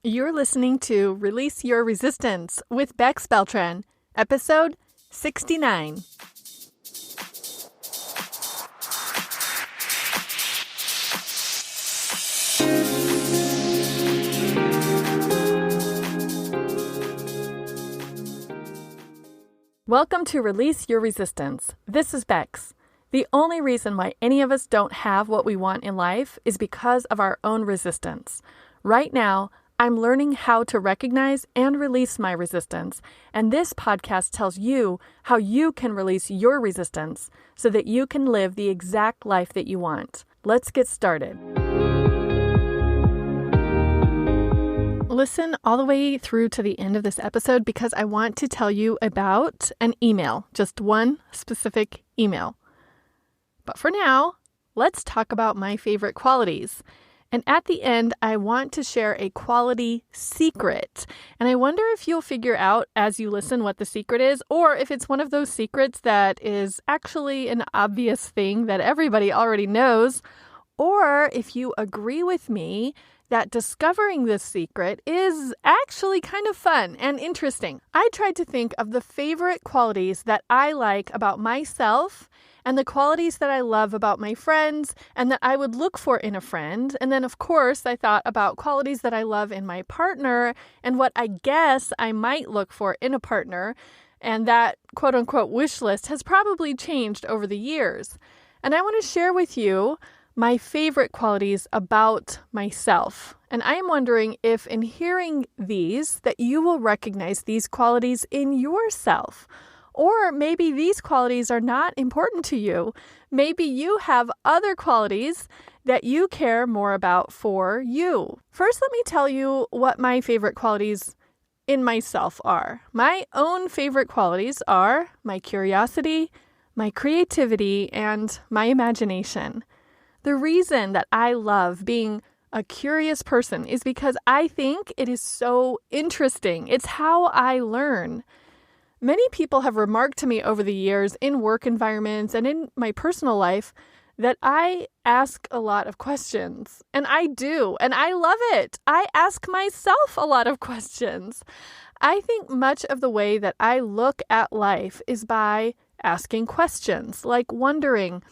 You're listening to Release Your Resistance with Bex Beltran, episode 69. Welcome to Release Your Resistance. This is Bex. The only reason why any of us don't have what we want in life is because of our own resistance. Right now, I'm learning how to recognize and release my resistance, and this podcast tells you how you can release your resistance so that you can live the exact life that you want. Let's get started. Listen all the way through to the end of this episode because I want to tell you about an email, just one specific email. But for now, let's talk about my favorite qualities. And at the end, I want to share a quality secret. And I wonder if you'll figure out as you listen what the secret is, or if it's one of those secrets that is actually an obvious thing that everybody already knows, or if you agree with me that discovering this secret is actually kind of fun and interesting. I tried to think of the favorite qualities that I like about myself and the qualities that I love about my friends and that I would look for in a friend. And then, of course, I thought about qualities that I love in my partner and what I guess I might look for in a partner. And that quote-unquote wish list has probably changed over the years. And I want to share with you my favorite qualities about myself. And I am wondering if in hearing these, that you will recognize these qualities in yourself. Or maybe these qualities are not important to you. Maybe you have other qualities that you care more about for you. First, let me tell you what my favorite qualities in myself are. My own favorite qualities are my curiosity, my creativity, and my imagination. The reason that I love being a curious person is because I think it is so interesting. It's how I learn. Many people have remarked to me over the years in work environments and in my personal life that I ask a lot of questions. And I do. And I love it. I ask myself a lot of questions. I think much of the way that I look at life is by asking questions, like wondering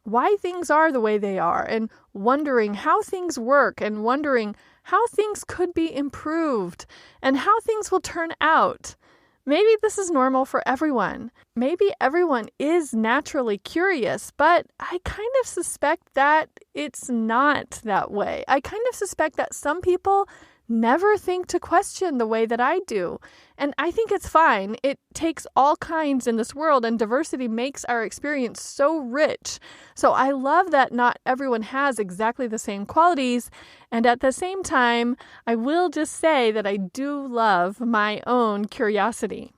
why things are the way they are, and wondering how things work, and wondering how things could be improved, and how things will turn out. Maybe this is normal for everyone. Maybe everyone is naturally curious, but I kind of suspect that it's not that way. I kind of suspect that some people never think to question the way that I do. And I think it's fine. It takes all kinds in this world, and diversity makes our experience so rich. So I love that not everyone has exactly the same qualities. And at the same time, I will just say that I do love my own curiosity.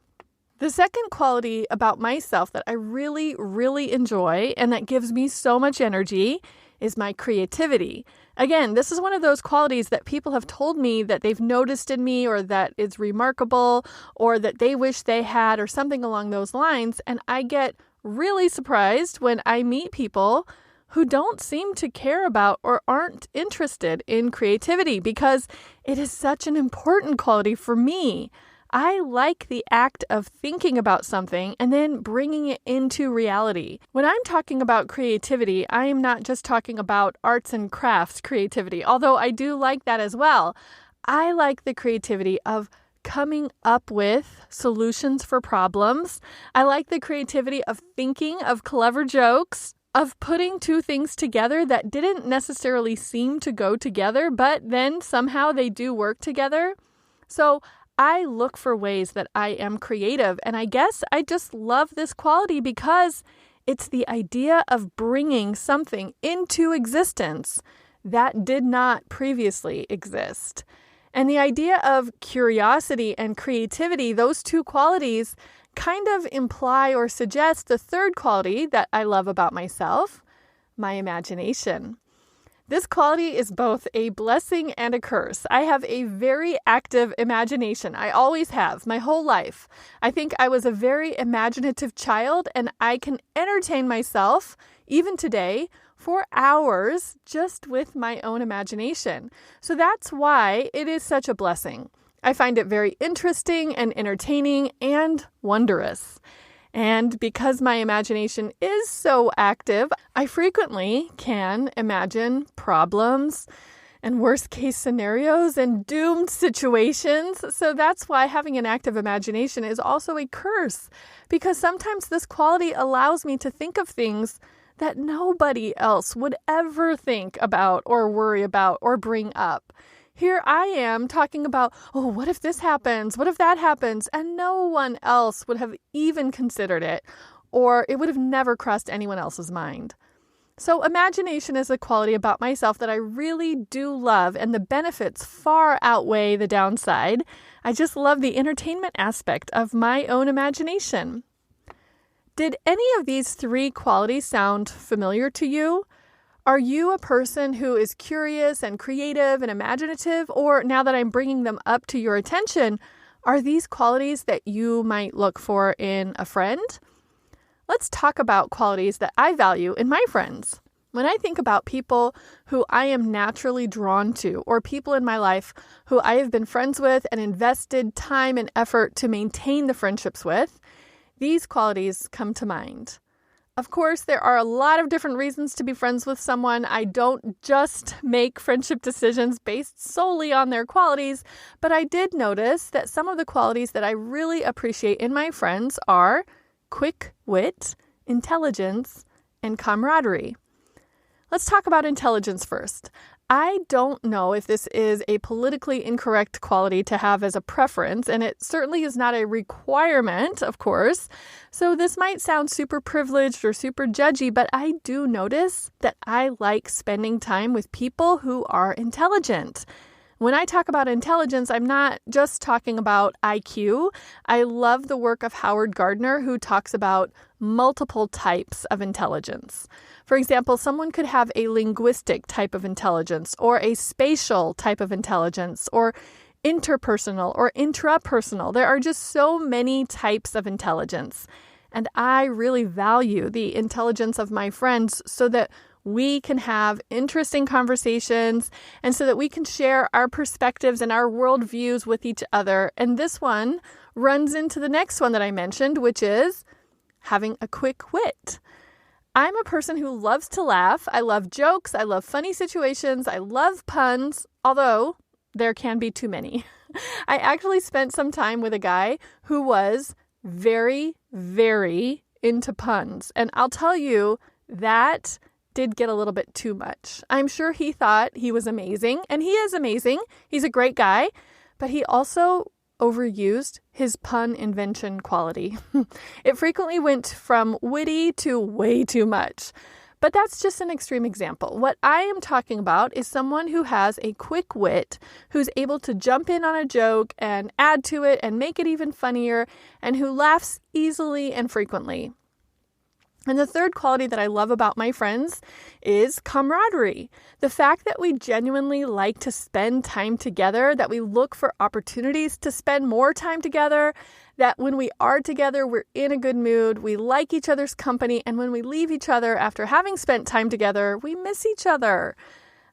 The second quality about myself that I really, really enjoy and that gives me so much energy is my creativity. Again, this is one of those qualities that people have told me that they've noticed in me, or that is remarkable, or that they wish they had, or something along those lines. And I get really surprised when I meet people who don't seem to care about or aren't interested in creativity, because it is such an important quality for me. I like the act of thinking about something and then bringing it into reality. When I'm talking about creativity, I am not just talking about arts and crafts creativity, although I do like that as well. I like the creativity of coming up with solutions for problems. I like the creativity of thinking of clever jokes, of putting two things together that didn't necessarily seem to go together, but then somehow they do work together. So I look for ways that I am creative, and I guess I just love this quality because it's the idea of bringing something into existence that did not previously exist. And the idea of curiosity and creativity, those two qualities kind of imply or suggest the third quality that I love about myself, my imagination. This quality is both a blessing and a curse. I have a very active imagination. I always have, my whole life. I think I was a very imaginative child, and I can entertain myself, even today, for hours just with my own imagination. So that's why it is such a blessing. I find it very interesting and entertaining and wondrous. And because my imagination is so active, I frequently can imagine problems and worst case scenarios and doomed situations. So that's why having an active imagination is also a curse, because sometimes this quality allows me to think of things that nobody else would ever think about or worry about or bring up. Here I am talking about, oh, what if this happens? What if that happens? And no one else would have even considered it, or it would have never crossed anyone else's mind. So imagination is a quality about myself that I really do love, and the benefits far outweigh the downside. I just love the entertainment aspect of my own imagination. Did any of these three qualities sound familiar to you? Are you a person who is curious and creative and imaginative? Or now that I'm bringing them up to your attention, are these qualities that you might look for in a friend? Let's talk about qualities that I value in my friends. When I think about people who I am naturally drawn to, or people in my life who I have been friends with and invested time and effort to maintain the friendships with, these qualities come to mind. Of course, there are a lot of different reasons to be friends with someone. I don't just make friendship decisions based solely on their qualities, but I did notice that some of the qualities that I really appreciate in my friends are quick wit, intelligence, and camaraderie. Let's talk about intelligence first. I don't know if this is a politically incorrect quality to have as a preference, and it certainly is not a requirement, of course. So this might sound super privileged or super judgy, but I do notice that I like spending time with people who are intelligent. When I talk about intelligence, I'm not just talking about IQ. I love the work of Howard Gardner, who talks about multiple types of intelligence. For example, someone could have a linguistic type of intelligence, or a spatial type of intelligence, or interpersonal or intrapersonal. There are just so many types of intelligence. And I really value the intelligence of my friends so that we can have interesting conversations and so that we can share our perspectives and our worldviews with each other. And this one runs into the next one that I mentioned, which is having a quick wit. I'm a person who loves to laugh. I love jokes. I love funny situations. I love puns, although there can be too many. I actually spent some time with a guy who was very, very into puns. And I'll tell you, that did get a little bit too much. I'm sure he thought he was amazing, and he is amazing. He's a great guy, but he also overused his pun invention quality. It frequently went from witty to way too much. But that's just an extreme example. What I am talking about is someone who has a quick wit, who's able to jump in on a joke and add to it and make it even funnier, and who laughs easily and frequently. And the third quality that I love about my friends is camaraderie. The fact that we genuinely like to spend time together, that we look for opportunities to spend more time together, that when we are together, we're in a good mood, we like each other's company, and when we leave each other after having spent time together, we miss each other.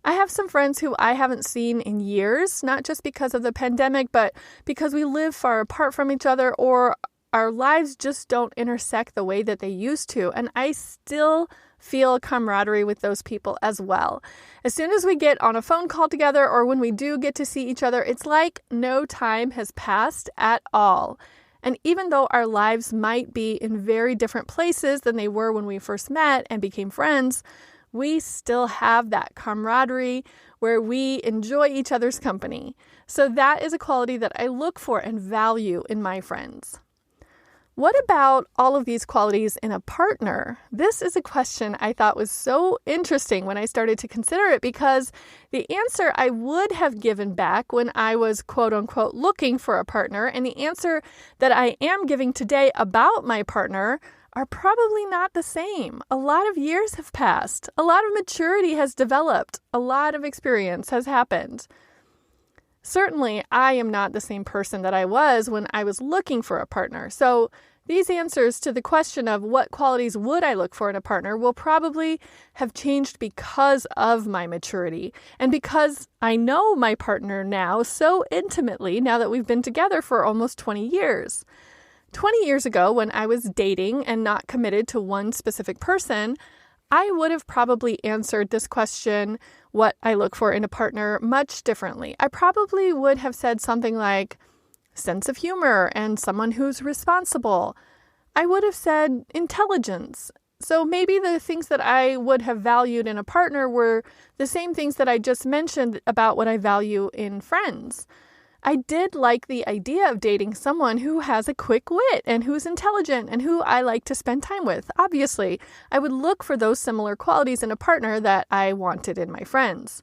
I have some friends who I haven't seen in years, not just because of the pandemic, but because we live far apart from each other, or our lives just don't intersect the way that they used to. And I still feel camaraderie with those people as well. As soon as we get on a phone call together, or when we do get to see each other, it's like no time has passed at all. And even though our lives might be in very different places than they were when we first met and became friends, we still have that camaraderie where we enjoy each other's company. So that is a quality that I look for and value in my friends. What about all of these qualities in a partner? This is a question I thought was so interesting when I started to consider it, because the answer I would have given back when I was quote unquote looking for a partner, and the answer that I am giving today about my partner are probably not the same. A lot of years have passed. A lot of maturity has developed. A lot of experience has happened. Certainly, I am not the same person that I was when I was looking for a partner. So These answers to the question of what qualities would I look for in a partner will probably have changed because of my maturity and because I know my partner now so intimately now that we've been together for almost 20 years. 20 years ago, when I was dating and not committed to one specific person, I would have probably answered this question, what I look for in a partner, much differently. I probably would have said something like, sense of humor and someone who's responsible. I would have said intelligence. So maybe the things that I would have valued in a partner were the same things that I just mentioned about what I value in friends. I did like the idea of dating someone who has a quick wit and who's intelligent and who I like to spend time with. Obviously, I would look for those similar qualities in a partner that I wanted in my friends.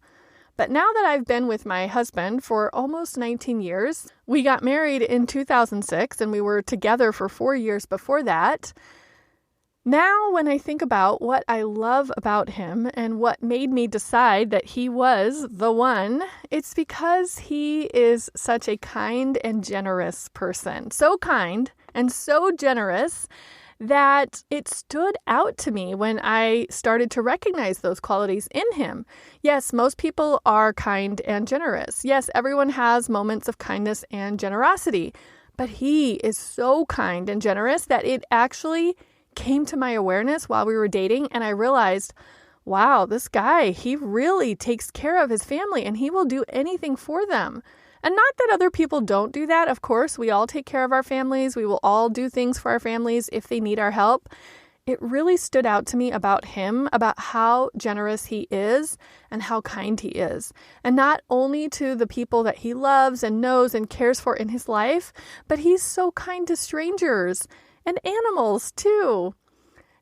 But now that I've been with my husband for almost 19 years, we got married in 2006 and we were together for 4 years before that. Now, when I think about what I love about him and what made me decide that he was the one, it's because he is such a kind and generous person. So kind and so generous that it stood out to me when I started to recognize those qualities in him. Yes, most people are kind and generous. Yes, everyone has moments of kindness and generosity, but he is so kind and generous that it actually came to my awareness while we were dating, and I realized, wow, this guy, he really takes care of his family and he will do anything for them. And not that other people don't do that. Of course, we all take care of our families. We will all do things for our families if they need our help. It really stood out to me about him, about how generous he is and how kind he is. And not only to the people that he loves and knows and cares for in his life, but he's so kind to strangers and animals too.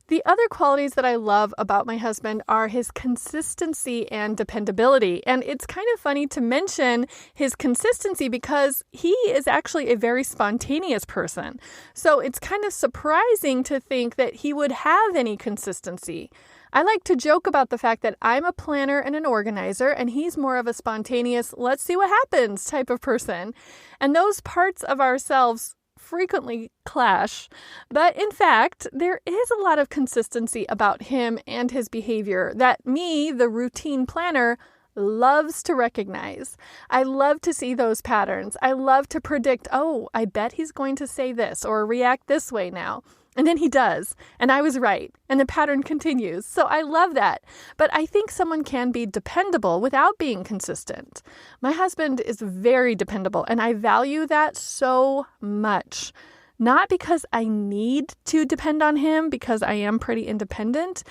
The other qualities that I love about my husband are his consistency and dependability. And it's kind of funny to mention his consistency because he is actually a very spontaneous person. So it's kind of surprising to think that he would have any consistency. I like to joke about the fact that I'm a planner and an organizer, and he's more of a spontaneous, let's see what happens type of person. And those parts of ourselves frequently clash, but in fact, there is a lot of consistency about him and his behavior that me, the routine planner, loves to recognize. I love to see those patterns. I love to predict, oh, I bet he's going to say this or react this way now. And then he does. And I was right. And the pattern continues. So I love that. But I think someone can be dependable without being consistent. My husband is very dependable, and I value that so much. Not because I need to depend on him, because I am pretty independent.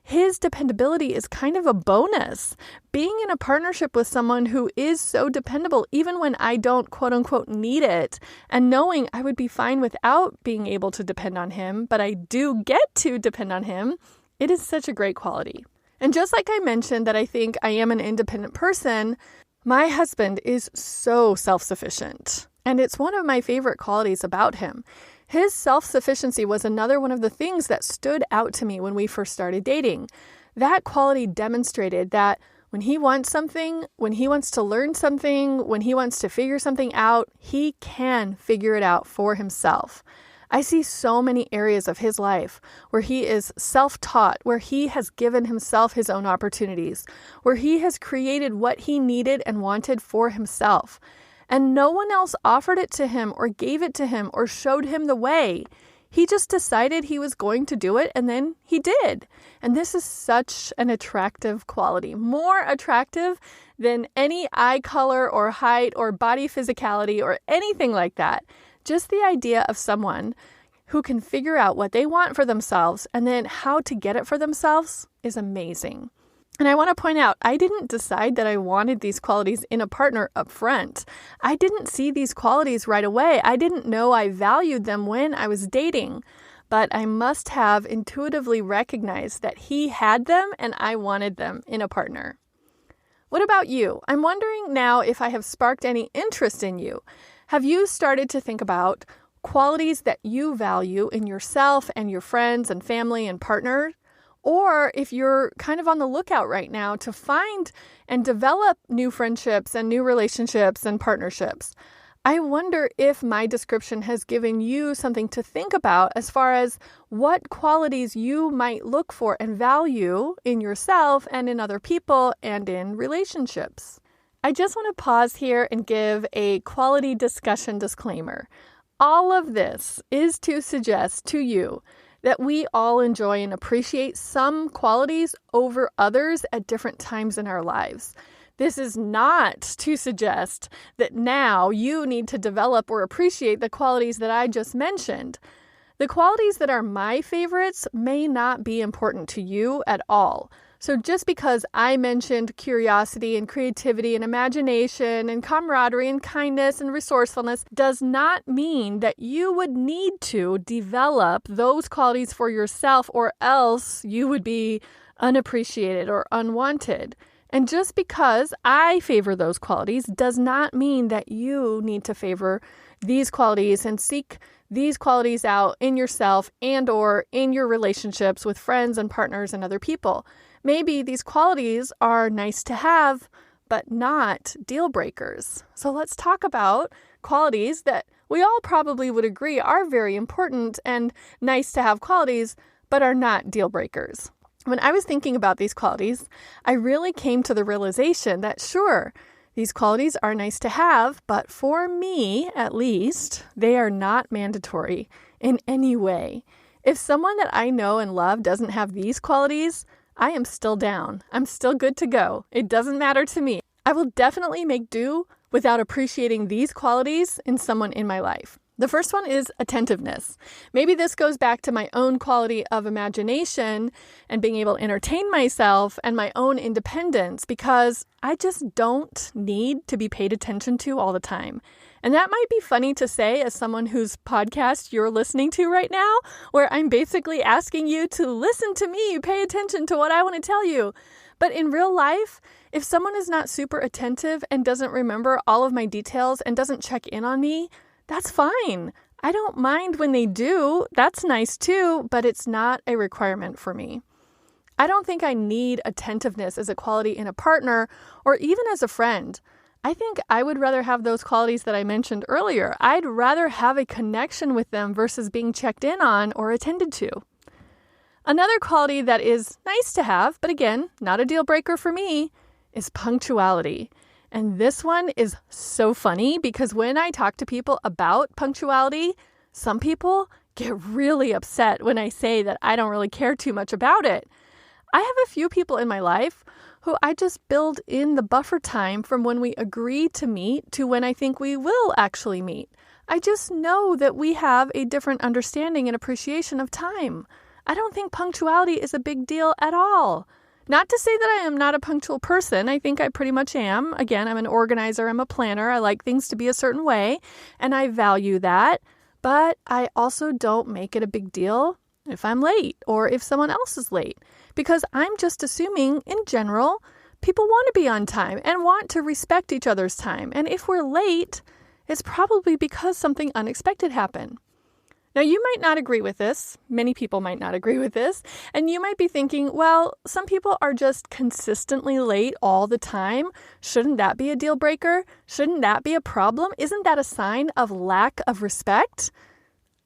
His dependability is kind of a bonus. Being in a partnership with someone who is so dependable, even when I don't quote unquote need it, and knowing I would be fine without being able to depend on him, but I do get to depend on him, it is such a great quality. And just like I mentioned that I think I am an independent person, my husband is so self-sufficient. And it's one of my favorite qualities about him. His self-sufficiency was another one of the things that stood out to me when we first started dating. That quality demonstrated that when he wants something, when he wants to learn something, when he wants to figure something out, he can figure it out for himself. I see so many areas of his life where he is self-taught, where he has given himself his own opportunities, where he has created what he needed and wanted for himself. And no one else offered it to him or gave it to him or showed him the way. He just decided he was going to do it, and then he did. And this is such an attractive quality, more attractive than any eye color or height or body physicality or anything like that. Just the idea of someone who can figure out what they want for themselves and then how to get it for themselves is amazing. And I want to point out, I didn't decide that I wanted these qualities in a partner up front. I didn't see these qualities right away. I didn't know I valued them when I was dating. But I must have intuitively recognized that he had them and I wanted them in a partner. What about you? I'm wondering now if I have sparked any interest in you. Have you started to think about qualities that you value in yourself and your friends and family and partner? Or if you're kind of on the lookout right now to find and develop new friendships and new relationships and partnerships, I wonder if my description has given you something to think about as far as what qualities you might look for and value in yourself and in other people and in relationships. I just want to pause here and give a quality discussion disclaimer. All of this is to suggest to you that we all enjoy and appreciate some qualities over others at different times in our lives. This is not to suggest that now you need to develop or appreciate the qualities that I just mentioned. The qualities that are my favorites may not be important to you at all. So just because I mentioned curiosity and creativity and imagination and camaraderie and kindness and resourcefulness does not mean that you would need to develop those qualities for yourself, or else you would be unappreciated or unwanted. And just because I favor those qualities does not mean that you need to favor these qualities and seek these qualities out in yourself and or in your relationships with friends and partners and other people. Maybe these qualities are nice to have, but not deal breakers. So let's talk about qualities that we all probably would agree are very important and nice to have qualities, but are not deal breakers. When I was thinking about these qualities, I really came to the realization that sure, these qualities are nice to have, but for me, at least, they are not mandatory in any way. If someone that I know and love doesn't have these qualities, I am still down. I'm still good to go. It doesn't matter to me. I will definitely make do without appreciating these qualities in someone in my life. The first one is attentiveness. Maybe this goes back to my own quality of imagination and being able to entertain myself and my own independence, because I just don't need to be paid attention to all the time. And that might be funny to say as someone whose podcast you're listening to right now, where I'm basically asking you to listen to me, pay attention to what I want to tell you. But in real life, if someone is not super attentive and doesn't remember all of my details and doesn't check in on me, that's fine. I don't mind when they do. That's nice too, but it's not a requirement for me. I don't think I need attentiveness as a quality in a partner or even as a friend. I think I would rather have those qualities that I mentioned earlier. I'd rather have a connection with them versus being checked in on or attended to. Another quality that is nice to have, but again, not a deal breaker for me, is punctuality. And this one is so funny because when I talk to people about punctuality, some people get really upset when I say that I don't really care too much about it. I have a few people in my life who I just build in the buffer time from when we agree to meet to when I think we will actually meet. I just know that we have a different understanding and appreciation of time. I don't think punctuality is a big deal at all. Not to say that I am not a punctual person. I think I pretty much am. Again, I'm an organizer. I'm a planner. I like things to be a certain way, and I value that. But I also don't make it a big deal if I'm late or if someone else is late, because I'm just assuming in general, people want to be on time and want to respect each other's time. And if we're late, it's probably because something unexpected happened. Now, you might not agree with this. Many people might not agree with this. And you might be thinking, well, some people are just consistently late all the time. Shouldn't that be a deal breaker? Shouldn't that be a problem? Isn't that a sign of lack of respect?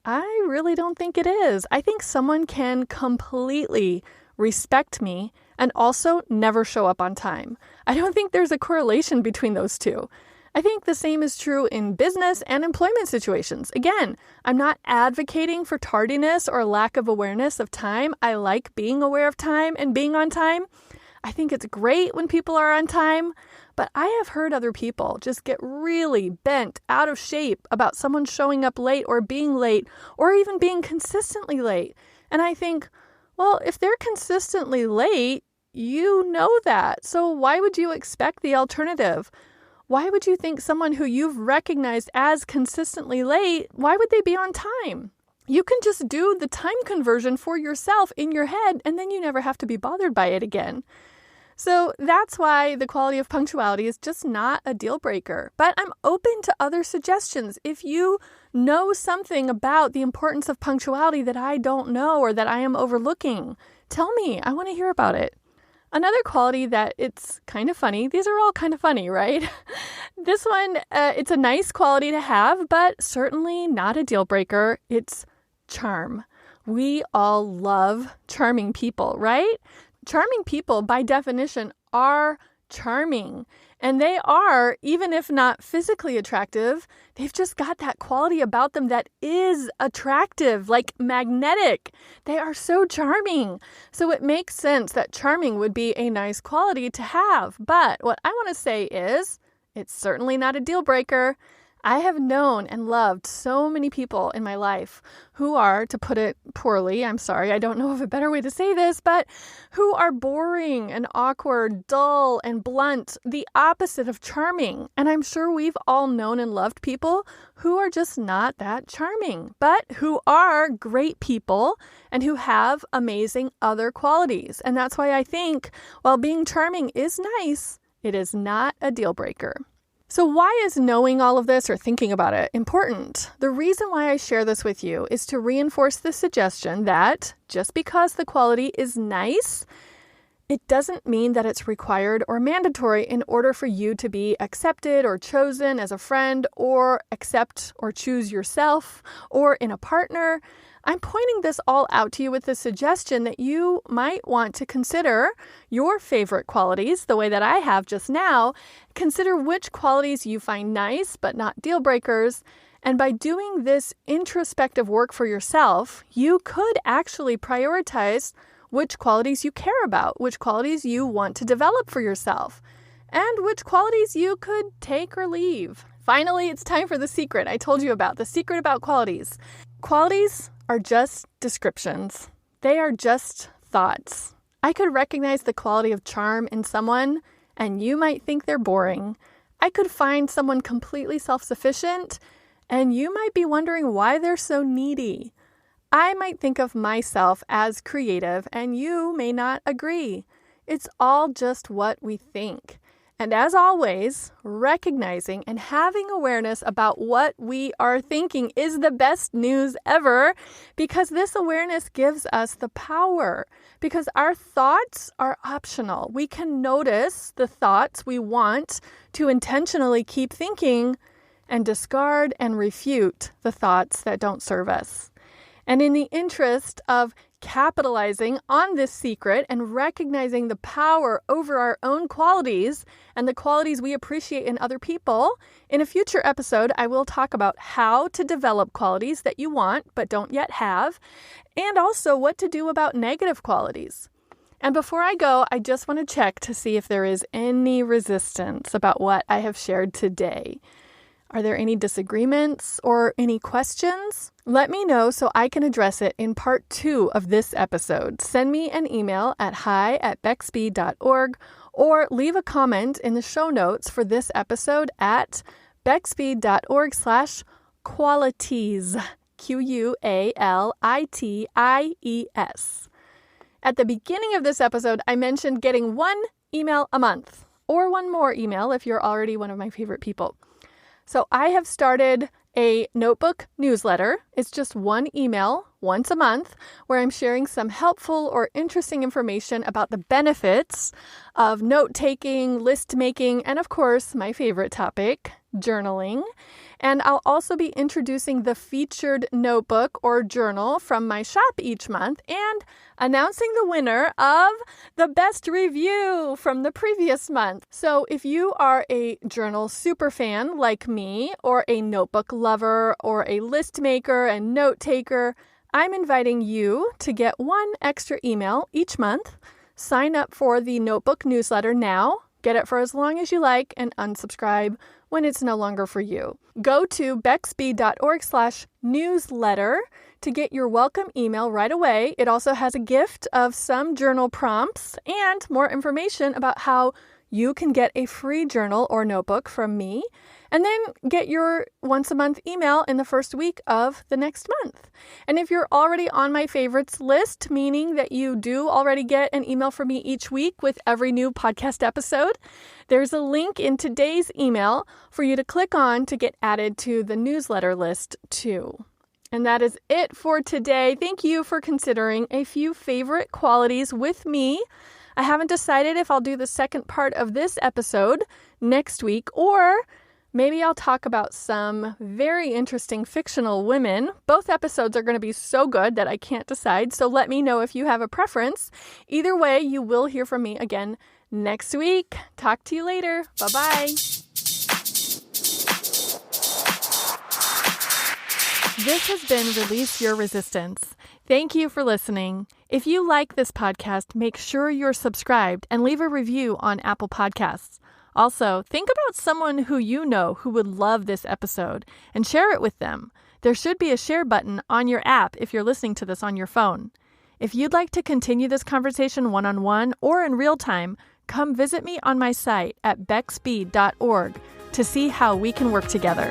I really don't think it is. I think someone can completely respect me and also never show up on time. I don't think there's a correlation between those two. I think the same is true in business and employment situations. Again, I'm not advocating for tardiness or lack of awareness of time. I like being aware of time and being on time. I think it's great when people are on time, but I have heard other people just get really bent out of shape about someone showing up late or being late or even being consistently late. And I think, well, if they're consistently late, you know that. So why would you expect the alternative? Why would you think someone who you've recognized as consistently late, why would they be on time? You can just do the time conversion for yourself in your head, and then you never have to be bothered by it again. So that's why the quality of punctuality is just not a deal breaker. But I'm open to other suggestions. If you know something about the importance of punctuality that I don't know or that I am overlooking, tell me. I want to hear about it. Another quality that it's kind of funny. These are all kind of funny, right? This one, it's a nice quality to have, but certainly not a deal breaker. It's charm. We all love charming people, right? Charming people, by definition, are charming. And they are, even if not physically attractive, they've just got that quality about them that is attractive, like magnetic. They are so charming. So it makes sense that charming would be a nice quality to have. But what I want to say is, it's certainly not a deal breaker. I have known and loved so many people in my life who are, to put it poorly, I'm sorry, I don't know of a better way to say this, but who are boring and awkward, dull and blunt, the opposite of charming. And I'm sure we've all known and loved people who are just not that charming, but who are great people and who have amazing other qualities. And that's why I think while being charming is nice, it is not a deal breaker. So why is knowing all of this or thinking about it important? The reason why I share this with you is to reinforce the suggestion that just because the quality is nice, it doesn't mean that it's required or mandatory in order for you to be accepted or chosen as a friend or accept or choose yourself or in a partner. I'm pointing this all out to you with the suggestion that you might want to consider your favorite qualities the way that I have just now. Consider which qualities you find nice but not deal breakers. And by doing this introspective work for yourself, you could actually prioritize which qualities you care about, which qualities you want to develop for yourself, and which qualities you could take or leave. Finally, it's time for the secret I told you about, the secret about qualities. Qualities are just descriptions. They are just thoughts. I could recognize the quality of charm in someone, and you might think they're boring. I could find someone completely self-sufficient, and you might be wondering why they're so needy. I might think of myself as creative, and you may not agree. It's all just what we think. And as always, recognizing and having awareness about what we are thinking is the best news ever, because this awareness gives us the power. Because our thoughts are optional. We can notice the thoughts we want to intentionally keep thinking and discard and refute the thoughts that don't serve us. And in the interest of capitalizing on this secret and recognizing the power over our own qualities and the qualities we appreciate in other people, in a future episode, I will talk about how to develop qualities that you want but don't yet have, and also what to do about negative qualities. And before I go, I just want to check to see if there is any resistance about what I have shared today. Are there any disagreements or any questions? Let me know so I can address it in part 2 of this episode. Send me an email at hi@bexb.org or leave a comment in the show notes for this episode at bexb.org/qualities, QUALITIES. At the beginning of this episode, I mentioned getting one email a month, or one more email if you're already one of my favorite people. So I have started a notebook newsletter. It's just one email once a month where I'm sharing some helpful or interesting information about the benefits of note-taking, list-making, and of course, my favorite topic, journaling. And I'll also be introducing the featured notebook or journal from my shop each month and announcing the winner of the best review from the previous month. So if you are a journal superfan like me, or a notebook lover, or a list maker and note taker, I'm inviting you to get one extra email each month. Sign up for the notebook newsletter now. Get it for as long as you like and unsubscribe when it's no longer for you. Go to bexb.org/newsletter to get your welcome email right away. It also has a gift of some journal prompts and more information about how you can get a free journal or notebook from me, and then get your once a month email in the first week of the next month. And if you're already on my favorites list, meaning that you do already get an email from me each week with every new podcast episode, there's a link in today's email for you to click on to get added to the newsletter list too. And that is it for today. Thank you for considering a few favorite qualities with me. I haven't decided if I'll do the second part of this episode next week, or maybe I'll talk about some very interesting fictional women. Both episodes are going to be so good that I can't decide, so let me know if you have a preference. Either way, you will hear from me again next week. Talk to you later. Bye-bye. This has been Release Your Resistance. Thank you for listening. If you like this podcast, make sure you're subscribed and leave a review on Apple Podcasts. Also, think about someone who you know who would love this episode and share it with them. There should be a share button on your app if you're listening to this on your phone. If you'd like to continue this conversation one-on-one or in real time, come visit me on my site at beckspeed.org to see how we can work together.